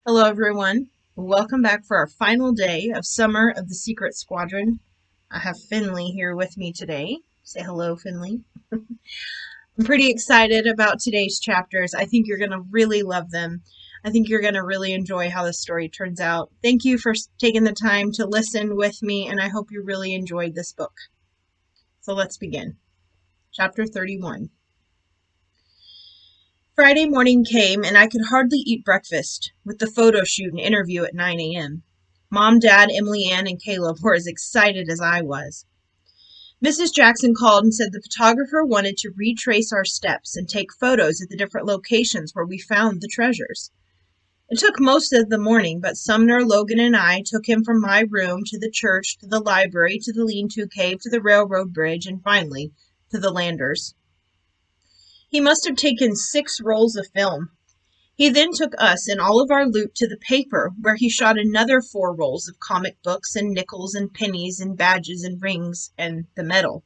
Hello, everyone. Welcome back for our final day of Summer of the Secret Squadron. I have Finley here with me today. Say hello, Finley. I'm pretty excited about today's chapters. I think you're going to really love them. I think you're going to really enjoy how the story turns out. Thank you for taking the time to listen with me, and I hope you really enjoyed this book. So let's begin. Chapter 31. Friday morning came, and I could hardly eat breakfast, with the photo shoot and interview at 9 a.m. Mom, Dad, Emily Ann, and Caleb were as excited as I was. Mrs. Jackson called and said the photographer wanted to retrace our steps and take photos at the different locations where we found the treasures. It took most of the morning, but Sumner, Logan, and I took him from my room to the church, to the library, to the lean-to cave, to the railroad bridge, and finally, to the Landers. He must have taken 6 rolls of film. He then took us and all of our loot to the paper, where he shot another 4 rolls of comic books and nickels and pennies and badges and rings and the medal.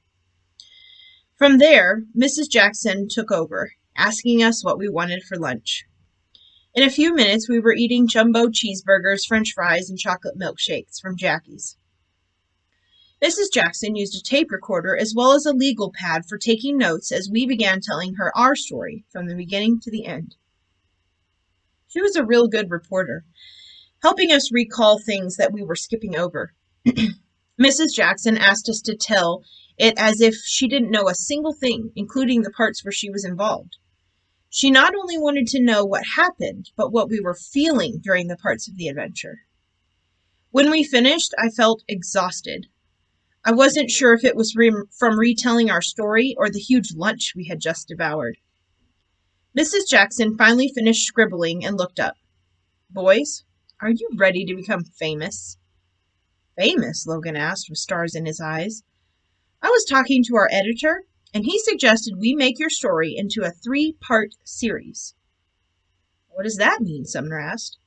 From there, Mrs. Jackson took over, asking us what we wanted for lunch. In a few minutes, we were eating jumbo cheeseburgers, french fries, and chocolate milkshakes from Jackie's. Mrs. Jackson used a tape recorder as well as a legal pad for taking notes as we began telling her our story from the beginning to the end. She was a real good reporter, helping us recall things that we were skipping over. Mrs. Jackson asked us to tell it as if she didn't know a single thing, including the parts where she was involved. She not only wanted to know what happened, but what we were feeling during the parts of the adventure. When we finished, I felt exhausted. I wasn't sure if it was from retelling our story or the huge lunch we had just devoured. Mrs. Jackson finally finished scribbling and looked up. "Boys, are you ready to become famous?" "Famous?" Logan asked with stars in his eyes. "I was talking to our editor, and he suggested we make your story into a 3-part series." "What does that mean?" Sumner asked.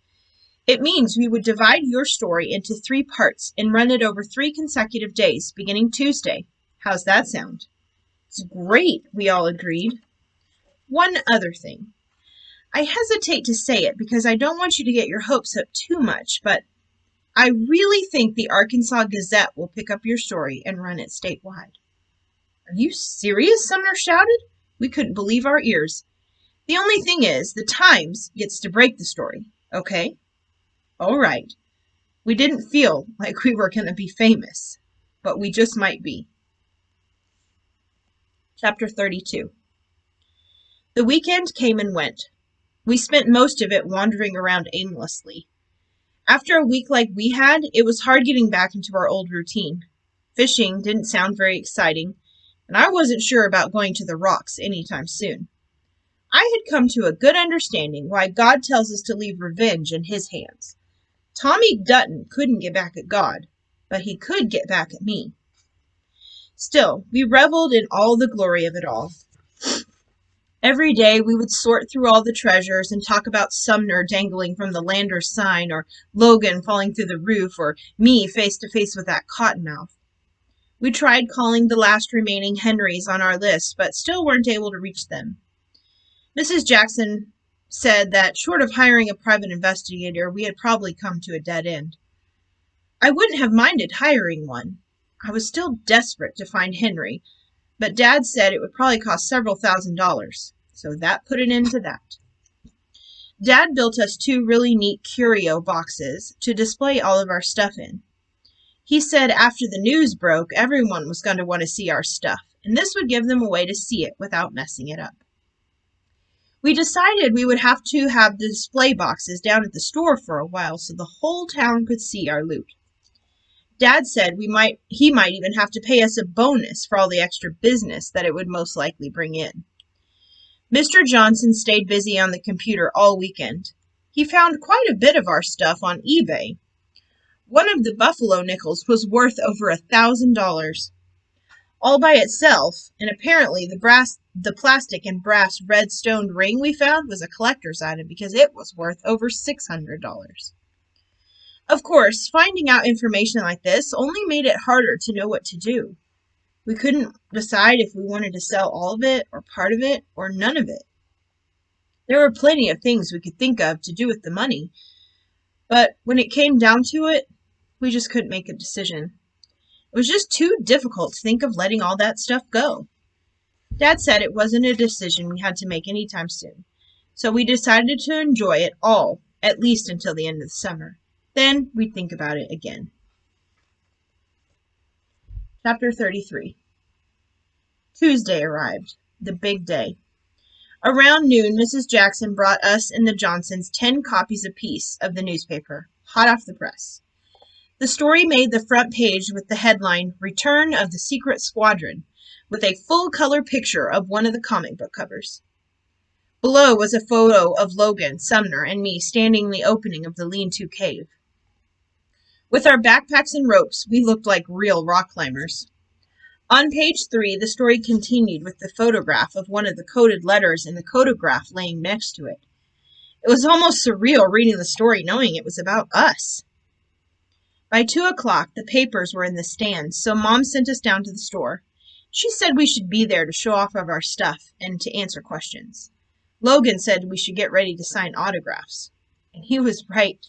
"It means we would divide your story into 3 parts and run it over 3 consecutive days, beginning Tuesday. How's that sound?" "It's great," we all agreed. "One other thing. I hesitate to say it because I don't want you to get your hopes up too much, but I really think the Arkansas Gazette will pick up your story and run it statewide." "Are you serious?" Sumner shouted. We couldn't believe our ears. "The only thing is, the Times gets to break the story, okay?" All right. We didn't feel like we were going to be famous, but we just might be. Chapter 32. The weekend came and went. We spent most of it wandering around aimlessly. After a week like we had, it was hard getting back into our old routine. Fishing didn't sound very exciting, and I wasn't sure about going to the rocks anytime soon. I had come to a good understanding why God tells us to leave revenge in His hands. Tommy Dutton couldn't get back at God, but he could get back at me. Still, we reveled in all the glory of it all. Every day we would sort through all the treasures and talk about Sumner dangling from the Landers sign, or Logan falling through the roof, or me face to face with that cottonmouth. We tried calling the last remaining Henrys on our list, but still weren't able to reach them. Mrs. Jackson said that, short of hiring a private investigator, we had probably come to a dead end. I wouldn't have minded hiring one. I was still desperate to find Henry, but Dad said it would probably cost several $1,000s, so that put an end to that. Dad built us 2 really neat curio boxes to display all of our stuff in. He said after the news broke, everyone was going to want to see our stuff, and this would give them a way to see it without messing it up. We decided we would have to have the display boxes down at the store for a while so the whole town could see our loot. Dad said he might even have to pay us a bonus for all the extra business that it would most likely bring in. Mr. Johnson stayed busy on the computer all weekend. He found quite a bit of our stuff on eBay. One of the buffalo nickels was worth over $1,000. All by itself, and apparently the plastic and brass red stoned ring we found was a collector's item because it was worth over $600. Of course, finding out information like this only made it harder to know what to do. We couldn't decide if we wanted to sell all of it, or part of it, or none of it. There were plenty of things we could think of to do with the money, But when it came down to it, we just couldn't make a decision. It was just too difficult to think of letting all that stuff go. Dad said it wasn't a decision we had to make anytime soon, so we decided to enjoy it all, at least until the end of the summer. Then we'd think about it again. Chapter 33. Tuesday arrived, the big day. Around noon, Mrs. Jackson brought us and the Johnsons 10 copies apiece of the newspaper, hot off the press. The story made the front page with the headline, Return of the Secret Squadron, with a full-color picture of one of the comic book covers. Below was a photo of Logan, Sumner, and me standing in the opening of the lean-to cave. With our backpacks and ropes, we looked like real rock climbers. On page 3, the story continued with the photograph of one of the coded letters and the codograph laying next to it. It was almost surreal reading the story knowing it was about us. By 2 o'clock, the papers were in the stands, so Mom sent us down to the store. She said we should be there to show off of our stuff and to answer questions. Logan said we should get ready to sign autographs. And he was right.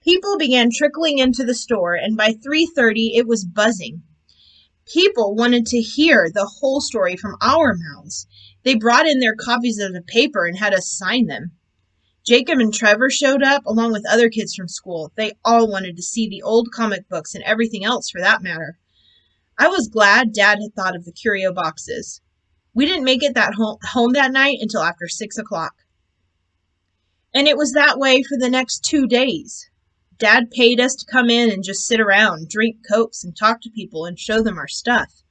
People began trickling into the store, and by 3:30 it was buzzing. People wanted to hear the whole story from our mouths. They brought in their copies of the paper and had us sign them. Jacob and Trevor showed up, along with other kids from school. They all wanted to see the old comic books and everything else for that matter. I was glad Dad had thought of the curio boxes. We didn't make it home that night until after 6 o'clock. And it was that way for the next 2 days. Dad paid us to come in and just sit around, drink Cokes, and talk to people and show them our stuff.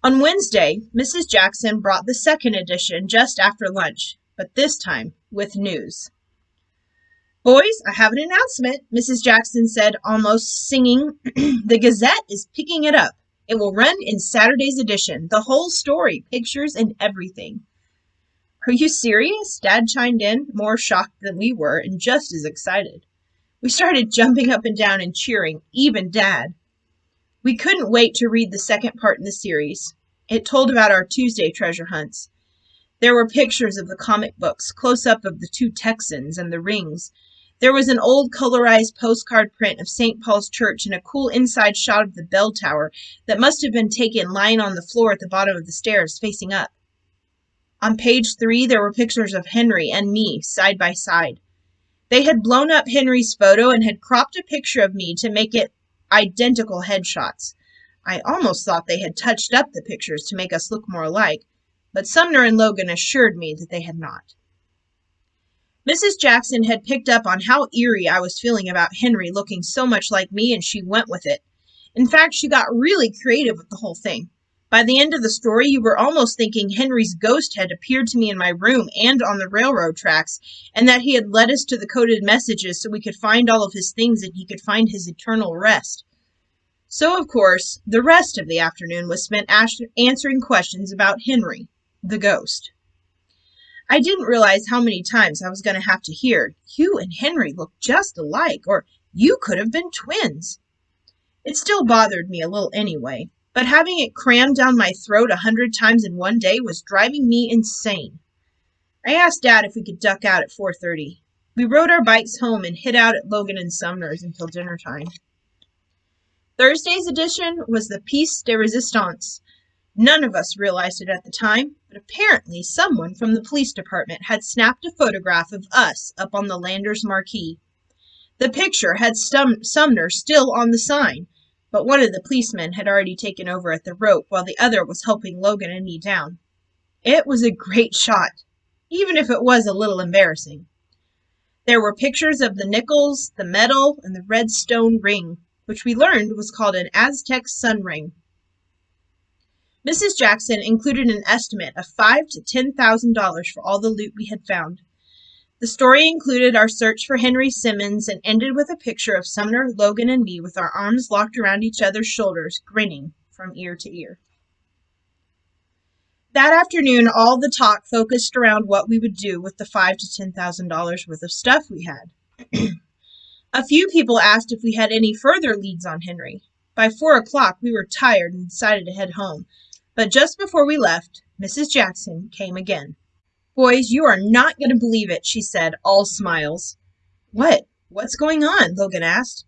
On Wednesday, Mrs. Jackson brought the second edition just after lunch, but this time with news. Boys, I have an announcement, Mrs. Jackson said, almost singing. The Gazette is picking it up. It will run in Saturday's edition, the whole story, pictures, and everything. Are you serious? Dad chimed in, more shocked than we were and just as excited. We started jumping up and down and cheering, even Dad. We couldn't wait to read the second part in the series. It told about our Tuesday treasure hunts. There were pictures of the comic books, close-up of the 2 Texans and the rings. There was an old colorized postcard print of St. Paul's Church and a cool inside shot of the bell tower that must have been taken lying on the floor at the bottom of the stairs, facing up. On page 3, there were pictures of Henry and me, side by side. They had blown up Henry's photo and had cropped a picture of me to make it identical headshots. I almost thought they had touched up the pictures to make us look more alike, but Sumner and Logan assured me that they had not. Mrs. Jackson had picked up on how eerie I was feeling about Henry looking so much like me, and she went with it. In fact, she got really creative with the whole thing. By the end of the story, you were almost thinking Henry's ghost had appeared to me in my room and on the railroad tracks, and that he had led us to the coded messages so we could find all of his things and he could find his eternal rest. So, of course, the rest of the afternoon was spent answering questions about Henry, the ghost. I didn't realize how many times I was going to have to hear, "You and Henry look just alike," or "You could have been twins." It still bothered me a little anyway. But having it crammed down my throat 100 times in one day was driving me insane. I asked Dad if we could duck out at 4:30. We rode our bikes home and hid out at Logan and Sumner's until dinner time. Thursday's edition was the piece de resistance. None of us realized it at the time, but apparently someone from the police department had snapped a photograph of us up on the Landers marquee. The picture had Sumner still on the sign, but one of the policemen had already taken over at the rope while the other was helping Logan and me down. It was a great shot, even if it was a little embarrassing. There were pictures of the nickels, the medal, and the red stone ring, which we learned was called an Aztec sun ring. Mrs. Jackson included an estimate of $5,000 to $10,000 for all the loot we had found. The story included our search for Henry Simmons and ended with a picture of Sumner, Logan, and me with our arms locked around each other's shoulders, grinning from ear to ear. That afternoon, all the talk focused around what we would do with the $5,000 to $10,000 worth of stuff we had. A few people asked if we had any further leads on Henry. By 4 o'clock, we were tired and decided to head home. But just before we left, Mrs. Jackson came again. "Boys, you are not going to believe it," she said, all smiles. "What?" What's going on? Logan asked.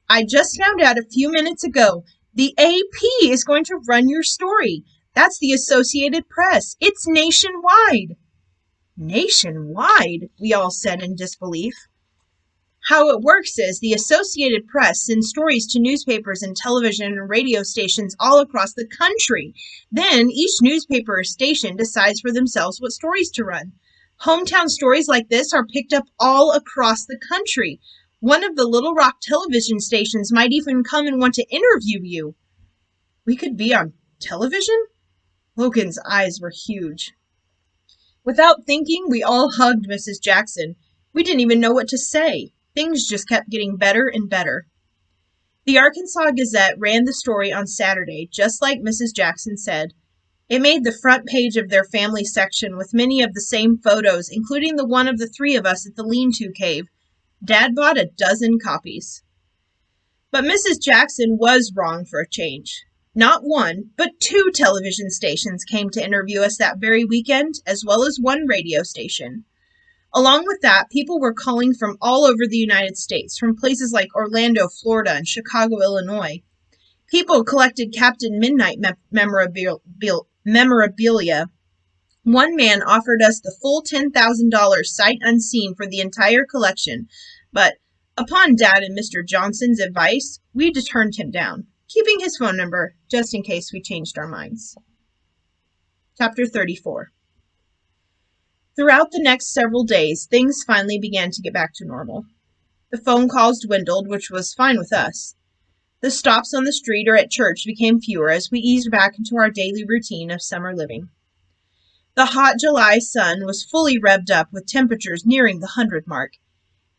I just found out a few minutes ago. The AP is going to run your story. That's the Associated Press. It's nationwide. Nationwide? We all said in disbelief. How it works is the Associated Press sends stories to newspapers and television and radio stations all across the country. Then each newspaper or station decides for themselves what stories to run. Hometown stories like this are picked up all across the country. One of the Little Rock television stations might even come and want to interview you. We could be on television? Logan's eyes were huge. Without thinking, we all hugged Mrs. Jackson. We didn't even know what to say. Things just kept getting better and better. The Arkansas Gazette ran the story on Saturday, just like Mrs. Jackson said. It made the front page of their family section with many of the same photos, including the one of the three of us at the lean-to cave. Dad bought a dozen copies. But Mrs. Jackson was wrong for a change. Not one, but 2 television stations came to interview us that very weekend, as well as 1 radio station. Along with that, people were calling from all over the United States, from places like Orlando, Florida, and Chicago, Illinois. People collected Captain Midnight memorabilia. One man offered us the full $10,000 sight unseen for the entire collection, but upon Dad and Mr. Johnson's advice, we turned him down, keeping his phone number just in case we changed our minds. Chapter 34. Throughout the next several days, things finally began to get back to normal. The phone calls dwindled, which was fine with us. The stops on the street or at church became fewer as we eased back into our daily routine of summer living. The hot July sun was fully revved up with temperatures nearing the 100 mark.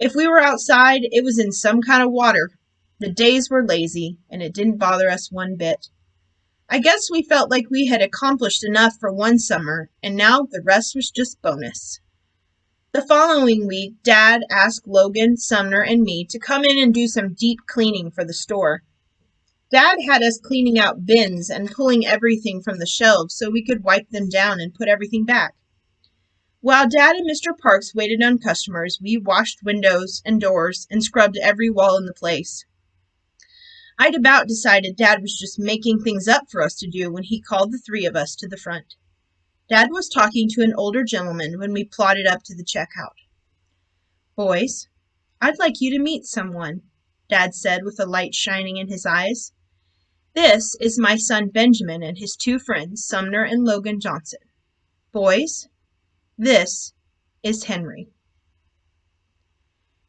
If we were outside, it was in some kind of water. The days were lazy, and it didn't bother us one bit. I guess we felt like we had accomplished enough for one summer, and now the rest was just bonus. The following week, Dad asked Logan, Sumner, and me to come in and do some deep cleaning for the store. Dad had us cleaning out bins and pulling everything from the shelves so we could wipe them down and put everything back. While Dad and Mr. Parks waited on customers, we washed windows and doors and scrubbed every wall in the place. I'd about decided Dad was just making things up for us to do when he called the 3 of us to the front. Dad was talking to an older gentleman when we plodded up to the checkout. Boys, I'd like you to meet someone, Dad said with a light shining in his eyes. This is my son Benjamin and his 2 friends, Sumner and Logan Johnson. Boys, this is Henry.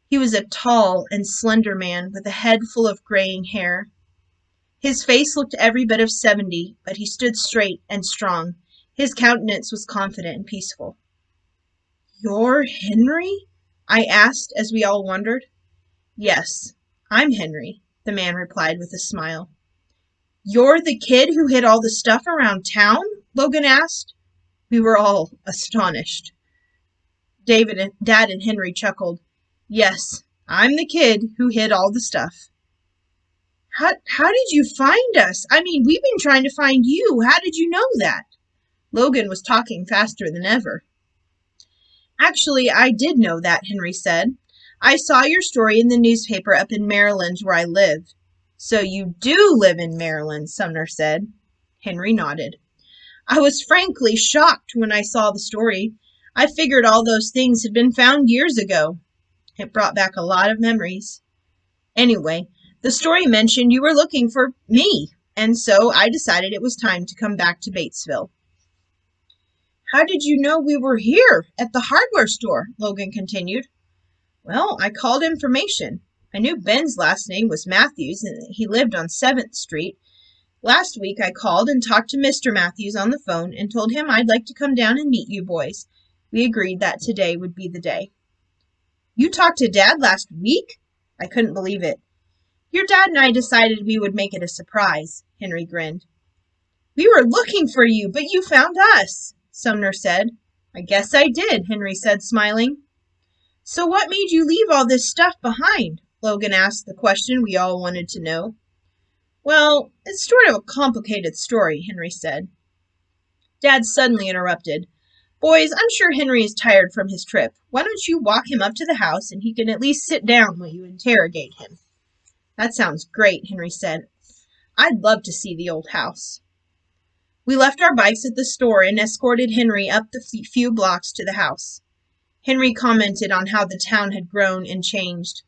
He was a tall and slender man with a head full of graying hair. His face looked every bit of 70, but he stood straight and strong. His countenance was confident and peaceful. You're Henry? I asked as we all wondered. Yes, I'm Henry, the man replied with a smile. You're the kid who hid all the stuff around town? Logan asked. We were all astonished. Dad and Henry chuckled. Yes, I'm the kid who hid all the stuff. How did you find us? I mean, we've been trying to find you. How did you know that? Logan was talking faster than ever. Actually, I did know that, Henry said. I saw your story in the newspaper up in Maryland where I live. So you do live in Maryland, Sumner said. Henry nodded. I was frankly shocked when I saw the story. I figured all those things had been found years ago. It brought back a lot of memories. Anyway, the story mentioned you were looking for me, and so I decided it was time to come back to Batesville. How did you know we were here at the hardware store? Logan continued. Well, I called information. I knew Ben's last name was Matthews, and he lived on 7th Street. Last week I called and talked to Mr. Matthews on the phone and told him I'd like to come down and meet you boys. We agreed that today would be the day. You talked to Dad last week? I couldn't believe it. Your dad and I decided we would make it a surprise, Henry grinned. We were looking for you, but you found us, Sumner said. I guess I did, Henry said, smiling. So what made you leave all this stuff behind? Logan asked the question we all wanted to know. Well, it's sort of a complicated story, Henry said. Dad suddenly interrupted. Boys, I'm sure Henry is tired from his trip. Why don't you walk him up to the house and he can at least sit down while you interrogate him? That sounds great, Henry said. I'd love to see the old house. We left our bikes at the store and escorted Henry up the few blocks to the house. Henry commented on how the town had grown and changed.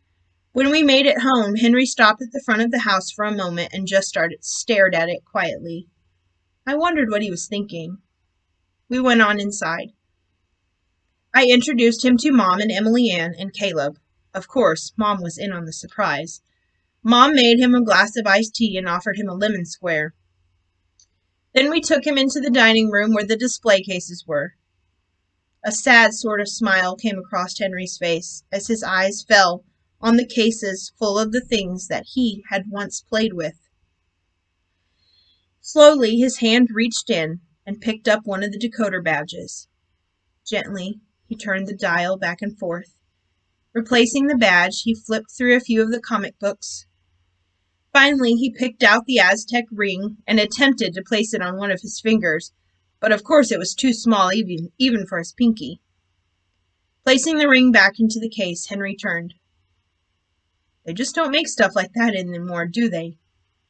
When we made it home, Henry stopped at the front of the house for a moment and just stared at it quietly. I wondered what he was thinking. We went on inside. I introduced him to Mom and Emily Ann and Caleb. Of course, Mom was in on the surprise. Mom made him a glass of iced tea and offered him a lemon square. Then we took him into the dining room where the display cases were. A sad sort of smile came across Henry's face as his eyes fell on the cases full of the things that he had once played with. Slowly, his hand reached in and picked up one of the decoder badges. Gently, he turned the dial back and forth. Replacing the badge, he flipped through a few of the comic books. Finally, he picked out the Aztec ring and attempted to place it on one of his fingers, but of course it was too small even for his pinky. Placing the ring back into the case, Henry turned. They just don't make stuff like that anymore, do they?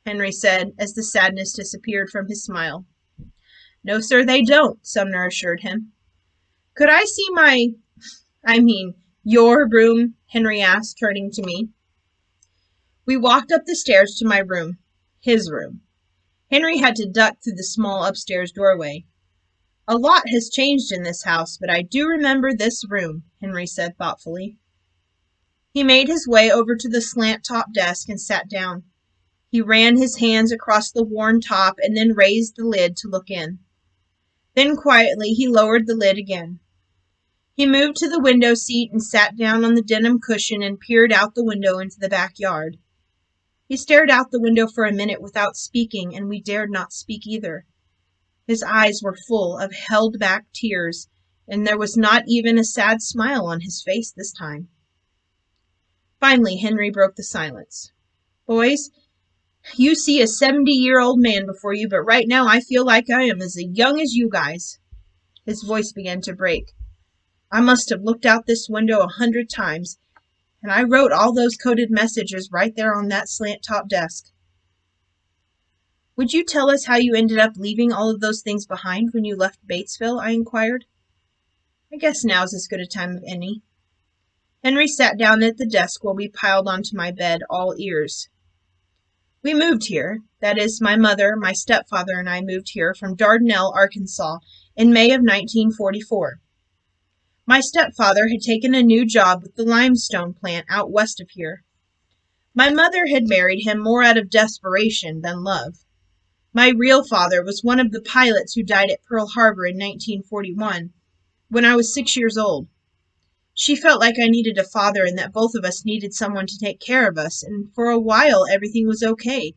Henry said as the sadness disappeared from his smile. No, sir, they don't, Sumner assured him. Could I see your room? Henry asked, turning to me. We walked up the stairs to my room, his room. Henry had to duck through the small upstairs doorway. A lot has changed in this house, but I do remember this room, Henry said thoughtfully. He made his way over to the slant-top desk and sat down. He ran his hands across the worn top and then raised the lid to look in. Then quietly he lowered the lid again. He moved to the window seat and sat down on the denim cushion and peered out the window into the backyard. He stared out the window for a minute without speaking, and we dared not speak either. His eyes were full of held-back tears, and there was not even a sad smile on his face this time. Finally, Henry broke the silence. Boys, you see a 70-year-old man before you, but right now I feel like I am as young as you guys. His voice began to break. I must have looked out this window 100 times, and I wrote all those coded messages right there on that slant-top desk. Would you tell us how you ended up leaving all of those things behind when you left Batesville? I inquired. I guess now's as good a time as any. Henry sat down at the desk while we piled onto my bed, all ears. We moved here. That is, my mother, my stepfather, and I moved here from Dardanelle, Arkansas, in May of 1944. My stepfather had taken a new job with the limestone plant out west of here. My mother had married him more out of desperation than love. My real father was one of the pilots who died at Pearl Harbor in 1941, when I was 6 years old. She felt like I needed a father and that both of us needed someone to take care of us, and for a while everything was okay.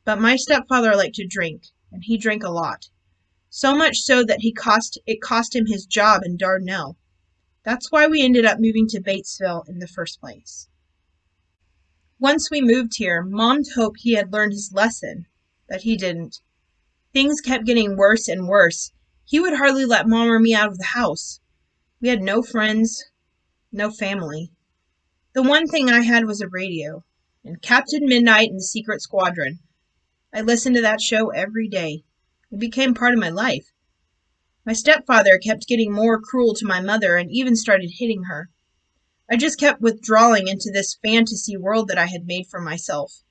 But my stepfather liked to drink, and he drank a lot. So much so that it cost him his job in Dardanelle. That's why we ended up moving to Batesville in the first place. Once we moved here, Mom hoped he had learned his lesson, but he didn't. Things kept getting worse and worse. He would hardly let Mom or me out of the house. We had no friends, no family. The one thing I had was a radio, and Captain Midnight and the Secret Squadron. I listened to that show every day. It became part of my life. My stepfather kept getting more cruel to my mother and even started hitting her. I just kept withdrawing into this fantasy world that I had made for myself.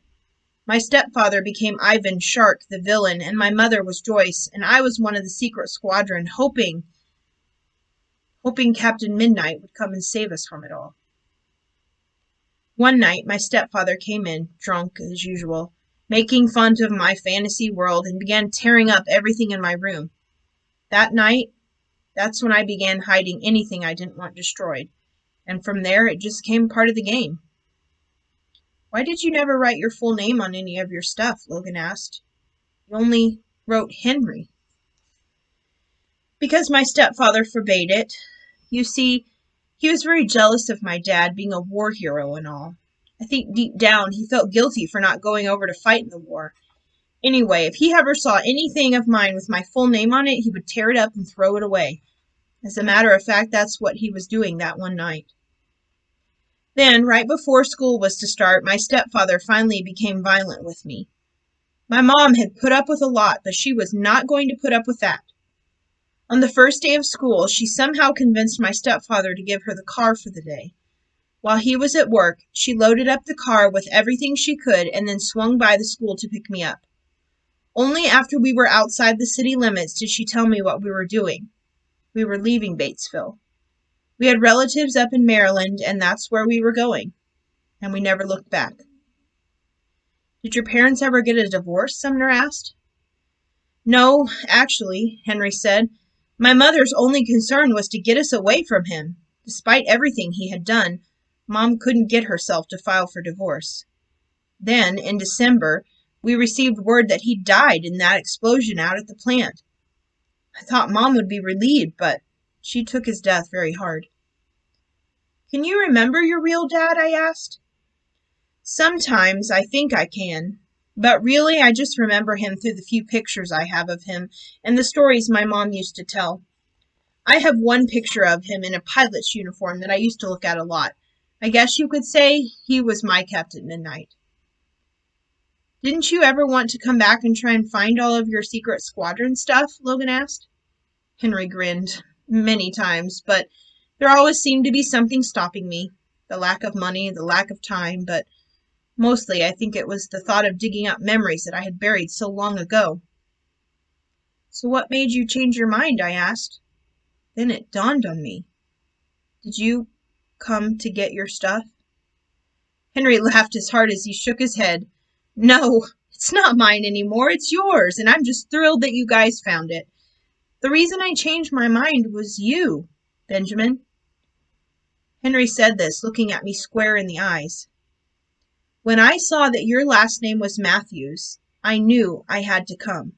My stepfather became Ivan Shark, the villain, and my mother was Joyce, and I was one of the Secret Squadron, hoping Captain Midnight would come and save us from it all. One night, my stepfather came in, drunk as usual, making fun of my fantasy world and began tearing up everything in my room. That night, that's when I began hiding anything I didn't want destroyed, and from there it just became part of the game. Why did you never write your full name on any of your stuff? Logan asked. You only wrote Henry. Because my stepfather forbade it. You see, he was very jealous of my dad being a war hero and all. I think deep down he felt guilty for not going over to fight in the war. Anyway, if he ever saw anything of mine with my full name on it, he would tear it up and throw it away. As a matter of fact, that's what he was doing that one night. Then, right before school was to start, my stepfather finally became violent with me. My mom had put up with a lot, but she was not going to put up with that. On the first day of school, she somehow convinced my stepfather to give her the car for the day. While he was at work, she loaded up the car with everything she could and then swung by the school to pick me up. Only after we were outside the city limits did she tell me what we were doing. We were leaving Batesville. We had relatives up in Maryland, and that's where we were going. And we never looked back. Did your parents ever get a divorce? Sumner asked. No, actually, Henry said. My mother's only concern was to get us away from him. Despite everything he had done, Mom couldn't get herself to file for divorce. Then, in December, we received word that he died in that explosion out at the plant. I thought Mom would be relieved, but she took his death very hard. Can you remember your real dad? I asked. Sometimes I think I can, but really I just remember him through the few pictures I have of him and the stories my mom used to tell. I have one picture of him in a pilot's uniform that I used to look at a lot. I guess you could say he was my Captain Midnight. Didn't you ever want to come back and try and find all of your Secret Squadron stuff? Logan asked. Henry grinned. Many times, but there always seemed to be something stopping me. The lack of money, the lack of time, but mostly I think it was the thought of digging up memories that I had buried so long ago. So what made you change your mind? I asked. Then it dawned on me. Did you come to get your stuff? Henry laughed as hard as he shook his head. No, it's not mine anymore. It's yours, and I'm just thrilled that you guys found it. The reason I changed my mind was you, Benjamin. Henry said this, looking at me square in the eyes. When I saw that your last name was Matthews, I knew I had to come.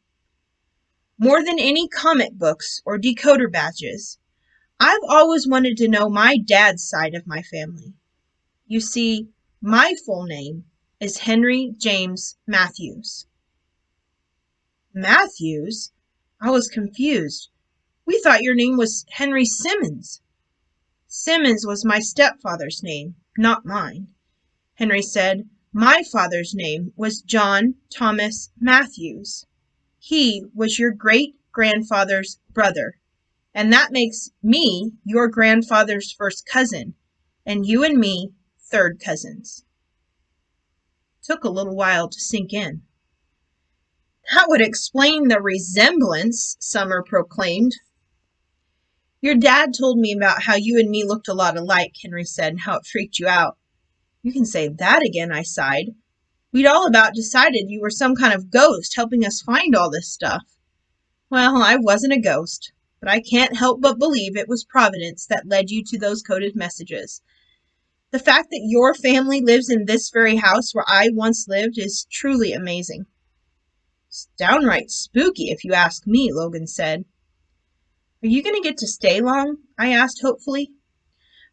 More than any comic books or decoder badges, I've always wanted to know my dad's side of my family. You see, my full name is Henry James Matthews. Matthews? I was confused. We thought your name was Henry Simmons. Simmons was my stepfather's name, not mine. Henry said, my father's name was John Thomas Matthews. He was your great-grandfather's brother, and that makes me your grandfather's first cousin, and you and me third cousins. It took a little while to sink in. That would explain the resemblance, Summer proclaimed. Your dad told me about how you and me looked a lot alike, Henry said, and how it freaked you out. You can say that again, I sighed. We'd all about decided you were some kind of ghost helping us find all this stuff. Well, I wasn't a ghost, but I can't help but believe it was Providence that led you to those coded messages. The fact that your family lives in this very house where I once lived is truly amazing. It's downright spooky, if you ask me, Logan said. Are you going to get to stay long? I asked hopefully.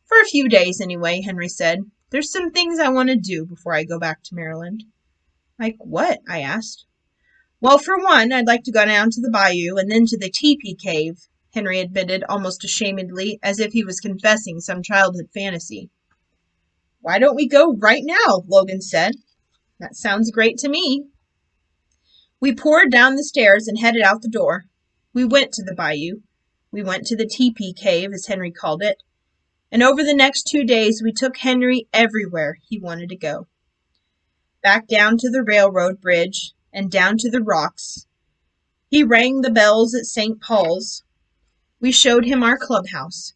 For a few days, anyway, Henry said. There's some things I want to do before I go back to Maryland. Like what? I asked. Well, for one, I'd like to go down to the bayou and then to the teepee cave, Henry admitted almost ashamedly, as if he was confessing some childhood fantasy. Why don't we go right now? Logan said. That sounds great to me. We poured down the stairs and headed out the door. We went to the bayou. We went to the teepee cave, as Henry called it. And over the next 2 days, we took Henry everywhere he wanted to go. Back down to the railroad bridge and down to the rocks. He rang the bells at St. Paul's. We showed him our clubhouse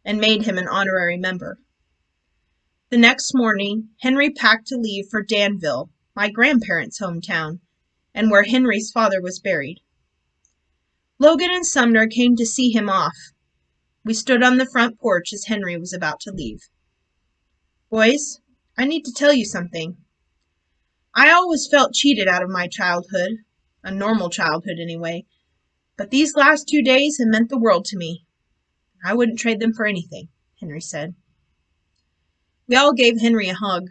and made him an honorary member. The next morning, Henry packed to leave for Danville, my grandparents' hometown, and where Henry's father was buried. Logan and Sumner came to see him off. We stood on the front porch as Henry was about to leave. Boys, I need to tell you something. I always felt cheated out of my childhood, a normal childhood anyway, but these last 2 days have meant the world to me. I wouldn't trade them for anything, Henry said. We all gave Henry a hug.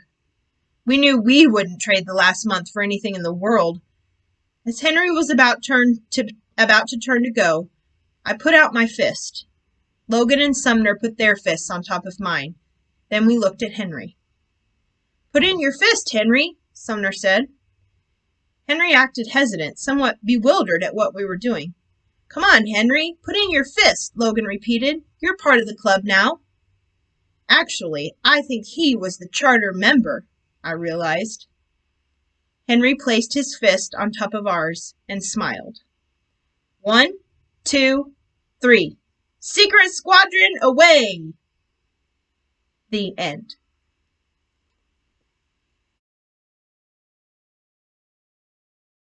We knew we wouldn't trade the last month for anything in the world. As Henry was about to turn to go, I put out my fist. Logan and Sumner put their fists on top of mine. Then we looked at Henry. "Put in your fist, Henry," Sumner said. Henry acted hesitant, somewhat bewildered at what we were doing. "Come on, Henry, put in your fist," Logan repeated. "You're part of the club now." Actually, I think he was the charter member, I realized. Henry placed his fist on top of ours and smiled. 1, 2, 3. Secret Squadron away! The end.